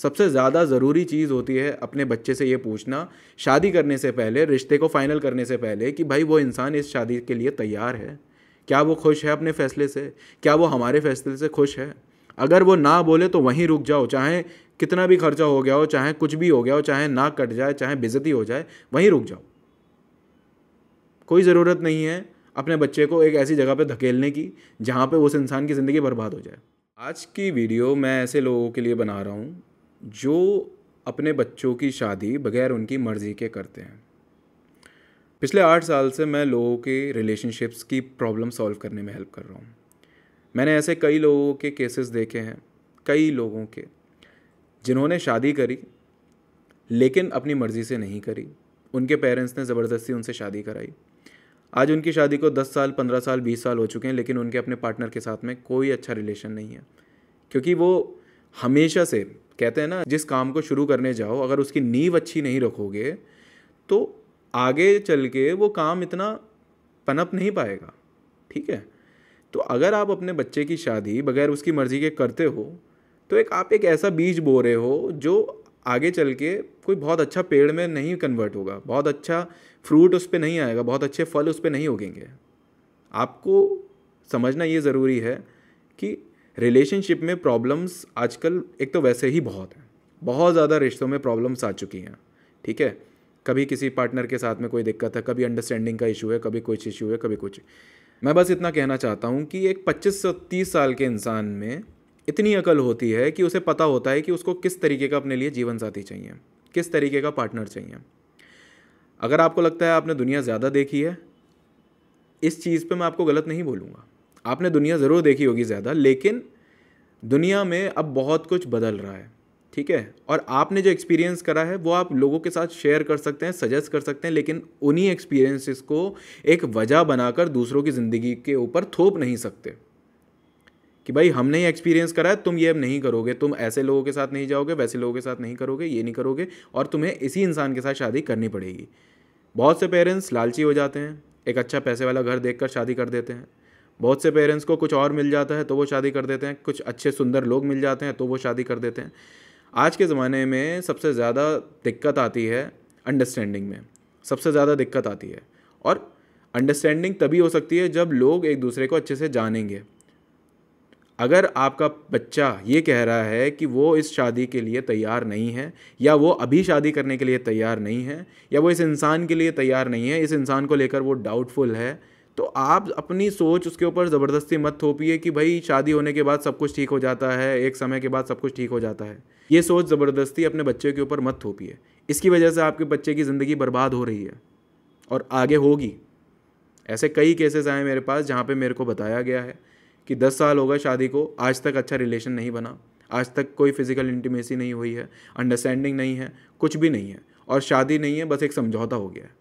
सबसे ज़्यादा ज़रूरी चीज़ होती है अपने बच्चे से ये पूछना शादी करने से पहले, रिश्ते को फाइनल करने से पहले, कि भाई वो इंसान इस शादी के लिए तैयार है, क्या वो खुश है अपने फैसले से, क्या वो हमारे फैसले से खुश है। अगर वो ना बोले तो वहीं रुक जाओ, चाहे कितना भी खर्चा हो गया हो, चाहे कुछ भी हो गया हो, चाहे नाक कट जाए, चाहे बेइज्जती हो जाए, वहीं रुक जाओ। कोई ज़रूरत नहीं है अपने बच्चे को एक ऐसी जगह पे धकेलने की जहाँ पे उस इंसान की ज़िंदगी बर्बाद हो जाए। आज की वीडियो मैं ऐसे लोगों के लिए बना रहा हूँ जो अपने बच्चों की शादी बगैर उनकी मर्ज़ी के करते हैं। पिछले 8 साल से मैं लोगों के रिलेशनशिप्स की प्रॉब्लम सॉल्व करने में हेल्प कर रहा हूँ। मैंने ऐसे कई लोगों के केसेस देखे हैं, कई लोगों के जिन्होंने शादी करी लेकिन अपनी मर्ज़ी से नहीं करी। उनके पेरेंट्स ने ज़बरदस्ती उनसे शादी कराई। आज उनकी शादी को 10 साल, 15 साल, 20 साल हो चुके हैं, लेकिन उनके अपने पार्टनर के साथ में कोई अच्छा रिलेशन नहीं है, क्योंकि वो हमेशा से कहते हैं ना, जिस काम को शुरू करने जाओ अगर उसकी नींव अच्छी नहीं रखोगे तो आगे चल के वो काम इतना पनप नहीं पाएगा। ठीक है, तो अगर आप अपने बच्चे की शादी बगैर उसकी मर्ज़ी के करते हो तो आप एक ऐसा बीज बो रहे हो जो आगे चल के कोई बहुत अच्छा पेड़ में नहीं कन्वर्ट होगा, बहुत अच्छा फ्रूट उस पर नहीं आएगा, बहुत अच्छे फल उस पर नहीं उगेंगे। आपको समझना ये ज़रूरी है कि रिलेशनशिप में प्रॉब्लम्स आजकल एक तो वैसे ही बहुत हैं, बहुत ज़्यादा रिश्तों में प्रॉब्लम्स आ चुकी हैं। ठीक है, कभी किसी पार्टनर के साथ में कोई दिक्कत है, कभी अंडरस्टैंडिंग का इशू है, कभी कुछ इशू है, कभी कुछ। मैं बस इतना कहना चाहता हूँ कि एक 25 से 30 साल के इंसान में इतनी अकल होती है कि उसे पता होता है कि उसको किस तरीके का अपने लिए जीवन साथी चाहिए, किस तरीके का पार्टनर चाहिए। अगर आपको लगता है आपने दुनिया ज़्यादा देखी है, इस चीज़ पे मैं आपको गलत नहीं बोलूँगा, आपने दुनिया ज़रूर देखी होगी ज़्यादा, लेकिन दुनिया में अब बहुत कुछ बदल रहा है। ठीक है, और आपने जो एक्सपीरियंस करा है वो आप लोगों के साथ शेयर कर सकते हैं, सजेस्ट कर सकते हैं, लेकिन उन्हीं एक्सपीरियंसेस को एक वजह बनाकर दूसरों की ज़िंदगी के ऊपर थोप नहीं सकते कि भाई हमने ये एक्सपीरियंस करा है, तुम ये अब नहीं करोगे, तुम ऐसे लोगों के साथ नहीं जाओगे, वैसे लोगों के साथ नहीं करोगे, ये नहीं करोगे, और तुम्हें इसी इंसान के साथ शादी करनी पड़ेगी। बहुत से पेरेंट्स लालची हो जाते हैं, एक अच्छा पैसे वाला घर देखकर शादी कर देते हैं। बहुत से पेरेंट्स को कुछ और मिल जाता है तो वो शादी कर देते हैं, कुछ अच्छे सुंदर लोग मिल जाते हैं तो वो शादी कर देते हैं। आज के ज़माने में सबसे ज़्यादा दिक्कत आती है अंडरस्टैंडिंग में, सबसे ज़्यादा दिक्कत आती है। और अंडरस्टैंडिंग तभी हो सकती है जब लोग एक दूसरे को अच्छे से जानेंगे। अगर आपका बच्चा ये कह रहा है कि वो इस शादी के लिए तैयार नहीं है, या वो अभी शादी करने के लिए तैयार नहीं है, या वो इस इंसान के लिए तैयार नहीं है, इस इंसान को लेकर वो डाउटफुल है, तो आप अपनी सोच उसके ऊपर ज़बरदस्ती मत थोपिए कि भाई शादी होने के बाद सब कुछ ठीक हो जाता है, एक समय के बाद सब कुछ ठीक हो जाता है। ये सोच ज़बरदस्ती अपने बच्चे के ऊपर मत थोपिए। इसकी वजह से आपके बच्चे की ज़िंदगी बर्बाद हो रही है और आगे होगी। ऐसे कई केसेस आए मेरे पास जहाँ पे मेरे को बताया गया है कि 10 साल हो गए शादी को, आज तक अच्छा रिलेशन नहीं बना, आज तक कोई फिजिकल इंटीमेसी नहीं हुई है, अंडरस्टैंडिंग नहीं है, कुछ भी नहीं है, और शादी नहीं है, बस एक समझौता हो गया है।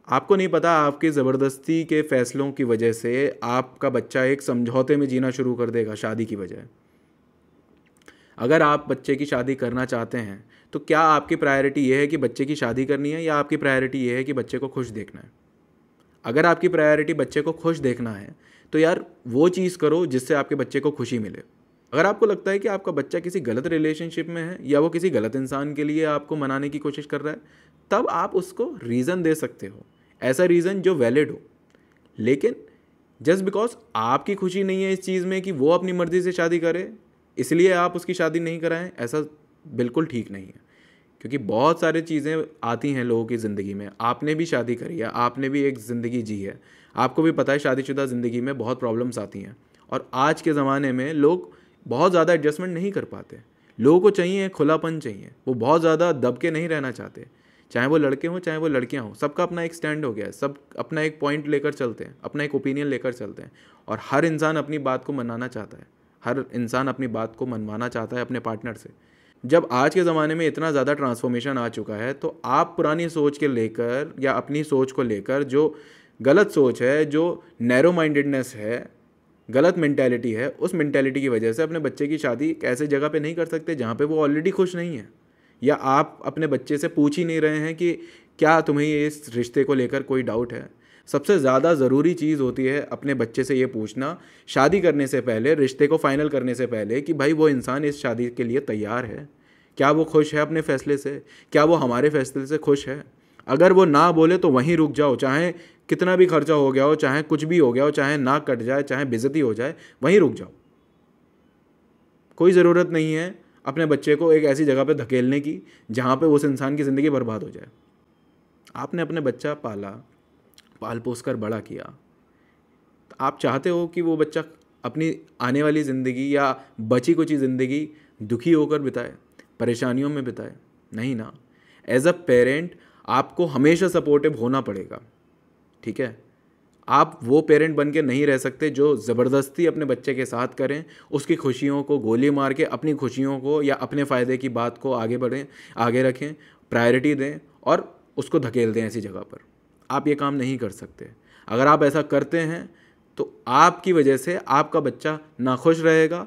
आपको नहीं पता आपकी ज़बरदस्ती के फ़ैसलों की वजह से आपका बच्चा एक समझौते में जीना शुरू कर देगा शादी की बजाय। अगर आप बच्चे की शादी करना चाहते हैं तो क्या आपकी प्रायोरिटी ये है कि बच्चे की शादी करनी है, या आपकी प्रायोरिटी ये है कि बच्चे को खुश देखना है? अगर आपकी प्रायोरिटी बच्चे को खुश देखना है तो यार वो चीज़ करो जिससे आपके बच्चे को खुशी मिले। अगर आपको लगता है कि आपका बच्चा किसी गलत रिलेशनशिप में है या वो किसी गलत इंसान के लिए आपको मनाने की कोशिश कर रहा है, तब आप उसको रीज़न दे सकते हो, ऐसा रीज़न जो वैलिड हो। लेकिन जस्ट बिकॉज आपकी खुशी नहीं है इस चीज़ में कि वो अपनी मर्ज़ी से शादी करे, इसलिए आप उसकी शादी नहीं कराएं, ऐसा बिल्कुल ठीक नहीं है। क्योंकि बहुत सारी चीज़ें आती हैं लोगों की ज़िंदगी में। आपने भी शादी करी है, आपने भी एक ज़िंदगी जी है, आपको भी पता है शादीशुदा ज़िंदगी में बहुत प्रॉब्लम्स आती हैं। और आज के ज़माने में लोग बहुत ज़्यादा एडजस्टमेंट नहीं कर पाते। लोगों को चाहिए खुलापन चाहिए, वो बहुत ज़्यादा दब के नहीं रहना चाहते। चाहे वो लड़के हों चाहे वो लड़कियां हों, सबका अपना एक स्टैंड हो गया है, सब अपना एक पॉइंट लेकर चलते हैं, अपना एक ओपिनियन लेकर चलते हैं, और हर इंसान अपनी बात को मनाना चाहता है, हर इंसान अपनी बात को मनवाना चाहता है अपने पार्टनर से। जब आज के ज़माने में इतना ज़्यादा ट्रांसफॉर्मेशन आ चुका है तो आप पुरानी सोच के लेकर या अपनी सोच को लेकर, जो गलत सोच है, जो नैरो माइंडेडनेस है, गलत मेंटालिटी है, उस मेंटालिटी की वजह से अपने बच्चे की शादी एक ऐसे जगह पे नहीं कर सकते जहाँ पे वो ऑलरेडी खुश नहीं है। या आप अपने बच्चे से पूछ ही नहीं रहे हैं कि क्या तुम्हें इस रिश्ते को लेकर कोई डाउट है। सबसे ज़्यादा ज़रूरी चीज़ होती है अपने बच्चे से ये पूछना शादी करने से पहले, रिश्ते को फाइनल करने से पहले, कि भाई वो इंसान इस शादी के लिए तैयार है, क्या वो खुश है अपने फैसले से, क्या वो हमारे फैसले से खुश है। अगर वो ना बोले तो वहीं रुक जाओ, चाहे कितना भी खर्चा हो गया हो, चाहे कुछ भी हो गया हो, चाहे नाक कट जाए, चाहे बेइज्जती हो जाए, वहीं रुक जाओ। कोई ज़रूरत नहीं है अपने बच्चे को एक ऐसी जगह पे धकेलने की जहाँ पे उस इंसान की ज़िंदगी बर्बाद हो जाए। आपने अपने बच्चा पाला, पाल पोस कर बड़ा किया, तो आप चाहते हो कि वो बच्चा अपनी आने वाली ज़िंदगी या बची कुची ज़िंदगी दुखी होकर बिताए, परेशानियों में बिताए? नहीं ना। एज अ पेरेंट आपको हमेशा सपोर्टिव होना पड़ेगा, ठीक है। आप वो पेरेंट बन के नहीं रह सकते जो ज़बरदस्ती अपने बच्चे के साथ करें, उसकी खुशियों को गोली मार के अपनी खुशियों को या अपने फ़ायदे की बात को आगे बढ़ें, आगे रखें, प्रायोरिटी दें और उसको धकेल दें ऐसी जगह पर। आप ये काम नहीं कर सकते। अगर आप ऐसा करते हैं तो आपकी वजह से आपका बच्चा नाखुश रहेगा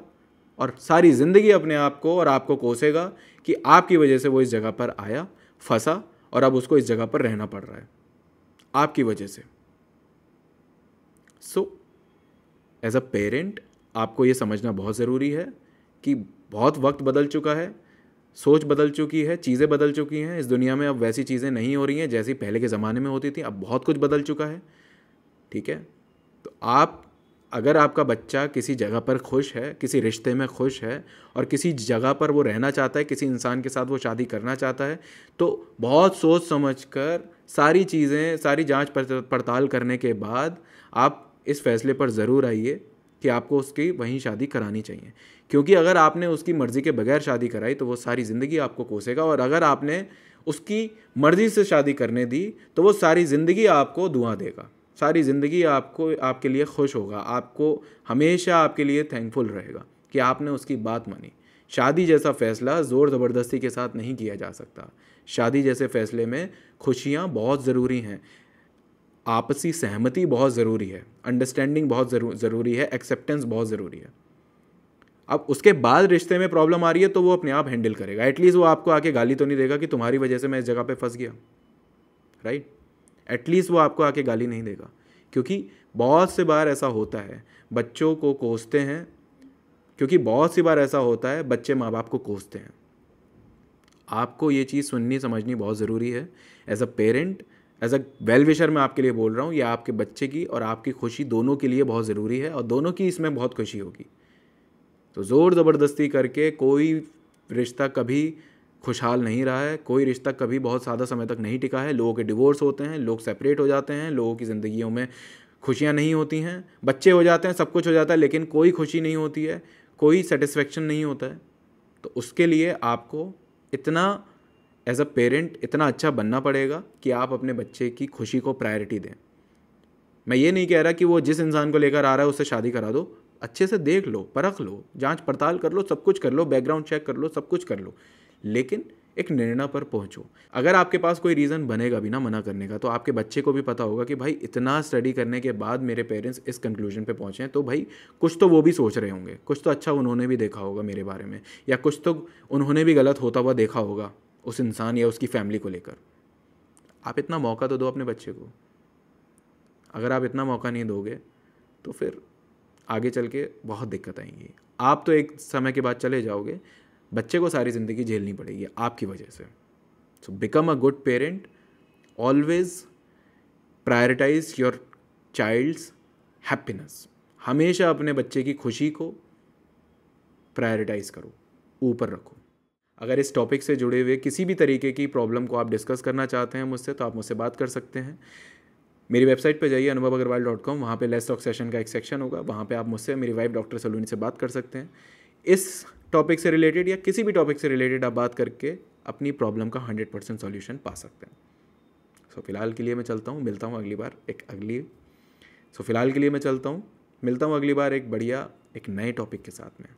और सारी ज़िंदगी अपने आप को और आपको कोसेगा कि आपकी वजह से वो इस जगह पर आया, फंसा और अब उसको इस जगह पर रहना पड़ रहा है आपकी वजह से। सो एज अ पेरेंट आपको ये समझना बहुत ज़रूरी है कि बहुत वक्त बदल चुका है, सोच बदल चुकी है, चीज़ें बदल चुकी हैं। इस दुनिया में अब वैसी चीज़ें नहीं हो रही हैं जैसी पहले के ज़माने में होती थी। अब बहुत कुछ बदल चुका है, ठीक है। तो आप, अगर आपका बच्चा किसी जगह पर खुश है, किसी रिश्ते में खुश है और किसी जगह पर वो रहना चाहता है, किसी इंसान के साथ वो शादी करना चाहता है, तो बहुत सोच समझ कर सारी चीज़ें, सारी जांच पड़ताल करने के बाद आप इस फैसले पर ज़रूर आइए कि आपको उसकी वहीं शादी करानी चाहिए। क्योंकि अगर आपने उसकी मर्ज़ी के बगैर शादी कराई तो वो सारी ज़िंदगी आपको कोसेगा, और अगर आपने उसकी मर्ज़ी से शादी करने दी तो वो सारी ज़िंदगी आपको दुआ देगा, सारी ज़िंदगी आपको, आपके लिए खुश होगा, आपको हमेशा आपके लिए थैंकफुल रहेगा कि आपने उसकी बात मानी। शादी जैसा फ़ैसला ज़ोर ज़बरदस्ती के साथ नहीं किया जा सकता। शादी जैसे फ़ैसले में खुशियाँ बहुत ज़रूरी हैं, आपसी सहमति बहुत ज़रूरी है, अंडरस्टैंडिंग बहुत ज़रूरी है, एक्सेप्टेंस बहुत ज़रूरी है। अब उसके बाद रिश्ते में प्रॉब्लम आ रही है तो वो अपने आप हैंडल करेगा। एटलीस्ट वो आपको आके गाली तो नहीं देगा कि तुम्हारी वजह से मैं इस जगह पे फंस गया, राइट। एटलीस्ट वो आपको आके गाली नहीं देगा। क्योंकि बहुत से बार ऐसा होता है, बच्चों को कोसते हैं, क्योंकि बहुत सी बार ऐसा होता है बच्चे माँ बाप को कोसते हैं। आपको ये चीज़ सुननी समझनी बहुत ज़रूरी है। As a parent, as a well wisher मैं आपके लिए बोल रहा हूँ, ये आपके बच्चे की और आपकी खुशी दोनों के लिए बहुत ज़रूरी है और दोनों की इसमें बहुत खुशी होगी। तो ज़ोर ज़बरदस्ती करके कोई रिश्ता कभी खुशहाल नहीं रहा है, कोई रिश्ता कभी बहुत ज़्यादा समय तक नहीं टिका है। लोगों के डिवोर्स होते हैं, लोग सेपरेट हो जाते हैं, लोगों की ज़िंदगियों में खुशियाँ नहीं होती हैं, बच्चे हो जाते हैं, सब कुछ हो जाता है, लेकिन कोई खुशी नहीं होती है, कोई सेटिस्फेक्शन नहीं होता है। तो उसके लिए आपको इतना एज अ पेरेंट इतना अच्छा बनना पड़ेगा कि आप अपने बच्चे की खुशी को प्रायोरिटी दें। मैं ये नहीं कह रहा कि वो जिस इंसान को लेकर आ रहा है उससे शादी करा दो, अच्छे से देख लो, परख लो, जांच पड़ताल कर लो, सब कुछ कर लो, बैकग्राउंड चेक कर लो, सब कुछ कर लो, लेकिन एक निर्णय पर पहुंचो। अगर आपके पास कोई रीज़न बनेगा भी ना मना करने का, तो आपके बच्चे को भी पता होगा कि भाई इतना स्टडी करने के बाद मेरे पेरेंट्स इस कंक्लूजन पे पहुंचे हैं, तो भाई कुछ तो वो भी सोच रहे होंगे, कुछ तो अच्छा उन्होंने भी देखा होगा मेरे बारे में, या कुछ तो उन्होंने भी गलत होता हुआ देखा होगा उस इंसान या उसकी फैमिली को लेकर। आप इतना मौका तो दो अपने बच्चे को। अगर आप इतना मौका नहीं दोगे तो फिर आगे चल के बहुत दिक्कत आएंगी। आप तो एक समय के बाद चले जाओगे, बच्चे को सारी ज़िंदगी झेलनी पड़ेगी आपकी वजह से। So become a good parent, always prioritise your child's happiness. हमेशा अपने बच्चे की खुशी को प्रायोरिटाइज करो, ऊपर रखो। अगर इस टॉपिक से जुड़े हुए किसी भी तरीके की प्रॉब्लम को आप डिस्कस करना चाहते हैं मुझसे, तो आप मुझसे बात कर सकते हैं। मेरी वेबसाइट पे जाइए anubhavagarwal.com, वहाँ पे लेट्स टॉक सेशन का एक सेक्शन होगा, वहाँ पे आप मुझसे, मेरी वाइफ डॉक्टर सलोनी से बात कर सकते हैं। इस टॉपिक से रिलेटेड या किसी भी टॉपिक से रिलेटेड आप बात करके अपनी प्रॉब्लम का 100% सॉल्यूशन पा सकते हैं। सो फिलहाल के लिए मैं चलता हूँ, मिलता हूँ अगली बार फिलहाल के लिए मैं चलता हूँ, मिलता हूँ अगली बार एक बढ़िया एक नए टॉपिक के साथ में।